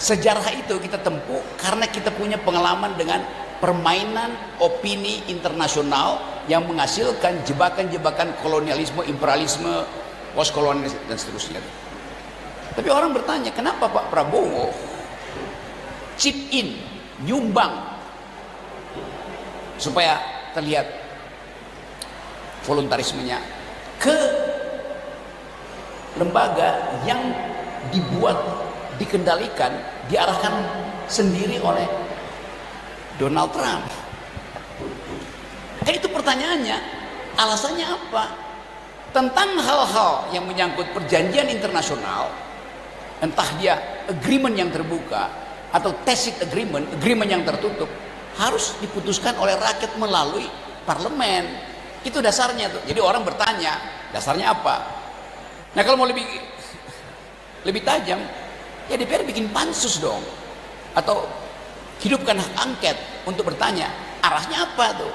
Sejarah itu kita tempuh karena kita punya pengalaman dengan permainan opini internasional yang menghasilkan jebakan-jebakan kolonialisme, imperialisme, postkolonialisme dan seterusnya. Tapi orang bertanya, kenapa Pak Prabowo chip in, nyumbang supaya terlihat voluntarismenya ke lembaga yang dibuat, dikendalikan, diarahkan sendiri oleh Donald Trump. Kan itu pertanyaannya, alasannya apa? Tentang hal-hal yang menyangkut perjanjian internasional, entah dia agreement yang terbuka atau tacit agreement, agreement yang tertutup, harus diputuskan oleh rakyat melalui parlemen. Itu dasarnya tuh. Jadi orang bertanya, dasarnya apa? Nah, kalau mau lebih tajam, ya DPR bikin pansus dong, atau hidupkan hak angket untuk bertanya, arahnya apa tuh?